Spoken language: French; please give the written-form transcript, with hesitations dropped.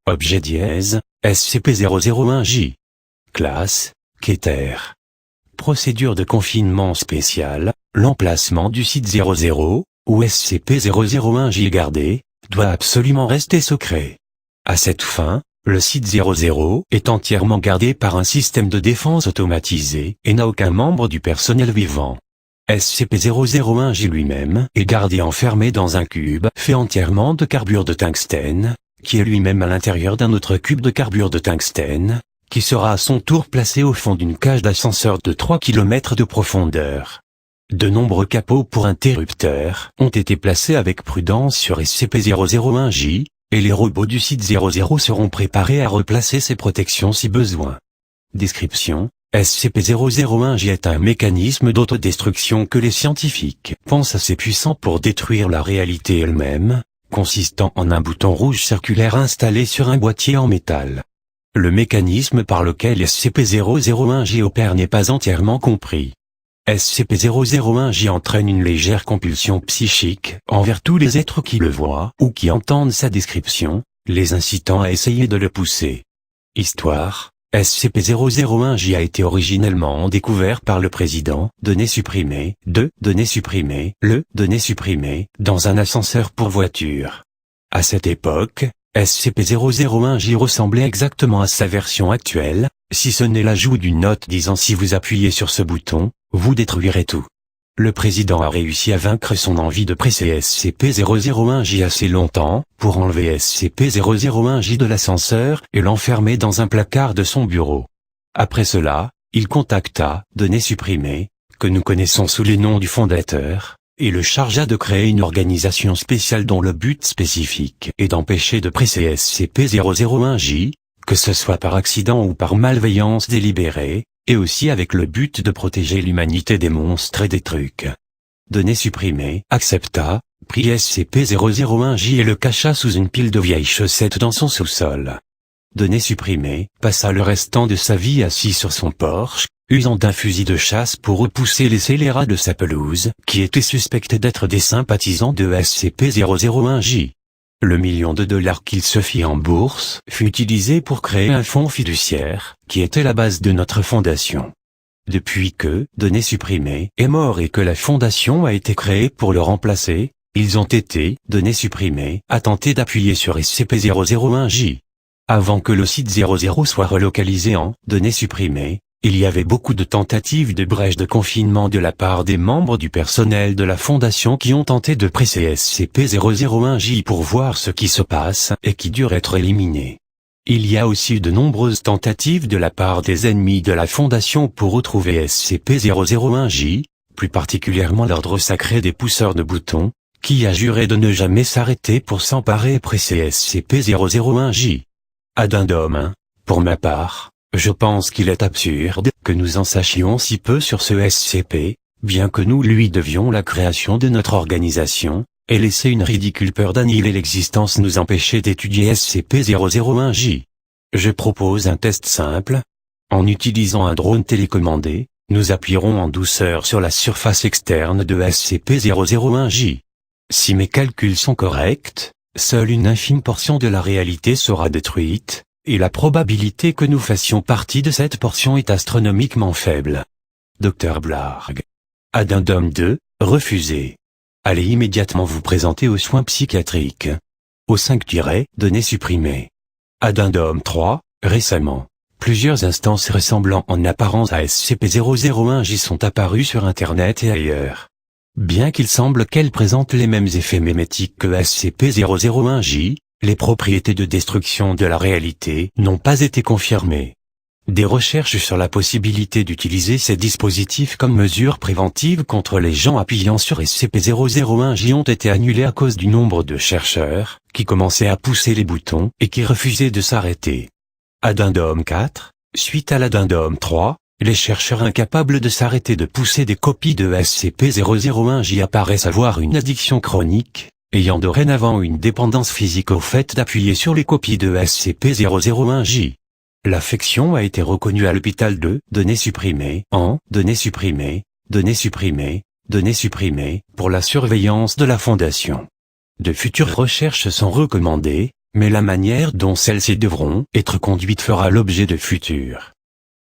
Objet dièse, SCP-001-J. Classe, Keter. Procédure de confinement spéciale, l'emplacement du site 00, où SCP-001-J est gardé, doit absolument rester secret. À cette fin, le site 00 est entièrement gardé par un système de défense automatisé et n'a aucun membre du personnel vivant. SCP-001-J lui-même est gardé enfermé dans un cube fait entièrement de carbure de tungstène, qui est lui-même à l'intérieur d'un autre cube de carbure de tungstène, qui sera à son tour placé au fond d'une cage d'ascenseur de 3 km de profondeur. De nombreux capots pour interrupteurs ont été placés avec prudence sur SCP-001-J, et les robots du site 00 seront préparés à replacer ces protections si besoin. Description: SCP-001-J est un mécanisme d'autodestruction que les scientifiques pensent assez puissant pour détruire la réalité elle-même, consistant en un bouton rouge circulaire installé sur un boîtier en métal. Le mécanisme par lequel SCP-001-J opère n'est pas entièrement compris. SCP-001-J entraîne une légère compulsion psychique envers tous les êtres qui le voient ou qui entendent sa description, les incitant à essayer de le pousser. Histoire: SCP-001-J a été originellement découvert par le président, données supprimées, dans un ascenseur pour voiture. À cette époque, SCP-001-J ressemblait exactement à sa version actuelle, si ce n'est l'ajout d'une note disant si vous appuyez sur ce bouton, vous détruirez tout. Le président a réussi à vaincre son envie de presser SCP-001-J assez longtemps, pour enlever SCP-001-J de l'ascenseur et l'enfermer dans un placard de son bureau. Après cela, il contacta, données supprimées, que nous connaissons sous les noms du fondateur, et le chargea de créer une organisation spéciale dont le but spécifique est d'empêcher de presser SCP-001-J, que ce soit par accident ou par malveillance délibérée, et aussi avec le but de protéger l'humanité des monstres et des trucs. Données supprimées, accepta, prit SCP-001-J et le cacha sous une pile de vieilles chaussettes dans son sous-sol. Données supprimées, passa le restant de sa vie assis sur son porche, usant d'un fusil de chasse pour repousser les scélérats de sa pelouse, qui étaient suspectés d'être des sympathisants de SCP-001-J. Le $1 million qu'il se fit en bourse fut utilisé pour créer un fonds fiduciaire, qui était la base de notre fondation. Depuis que, données supprimées, est mort et que la fondation a été créée pour le remplacer, ils ont été, données supprimées, à tenter d'appuyer sur SCP-001-J. Avant que le site 00 soit relocalisé en, données supprimées, il y avait beaucoup de tentatives de brèche de confinement de la part des membres du personnel de la Fondation qui ont tenté de presser SCP-001-J pour voir ce qui se passe et qui durent être éliminés. Il y a aussi eu de nombreuses tentatives de la part des ennemis de la Fondation pour retrouver SCP-001-J, plus particulièrement l'ordre sacré des pousseurs de boutons, qui a juré de ne jamais s'arrêter pour s'emparer et presser SCP-001-J. Addendum 1. Pour ma part, je pense qu'il est absurde que nous en sachions si peu sur ce SCP, bien que nous lui devions la création de notre organisation, et laisser une ridicule peur d'annihiler l'existence nous empêcher d'étudier SCP-001-J. Je propose un test simple. En utilisant un drone télécommandé, nous appuierons en douceur sur la surface externe de SCP-001-J. Si mes calculs sont corrects, seule une infime portion de la réalité sera détruite, et la probabilité que nous fassions partie de cette portion est astronomiquement faible. Dr Blarg. Addendum 2, refusé. Allez immédiatement vous présenter aux soins psychiatriques. Au 5- données supprimées. Addendum 3, récemment. Plusieurs instances ressemblant en apparence à SCP-001-J sont apparues sur Internet et ailleurs. Bien qu'il semble qu'elles présentent les mêmes effets mémétiques que SCP-001-J, les propriétés de destruction de la réalité n'ont pas été confirmées. Des recherches sur la possibilité d'utiliser ces dispositifs comme mesure préventive contre les gens appuyant sur SCP-001-J ont été annulées à cause du nombre de chercheurs qui commençaient à pousser les boutons et qui refusaient de s'arrêter. Addendum 4, suite à l'addendum 3, les chercheurs incapables de s'arrêter de pousser des copies de SCP-001-J apparaissent avoir une addiction chronique, ayant dorénavant une dépendance physique au fait d'appuyer sur les copies de SCP-001-J. L'affection a été reconnue à l'hôpital de données supprimées en données supprimées, pour la surveillance de la Fondation. De futures recherches sont recommandées, mais la manière dont celles-ci devront être conduites fera l'objet de futures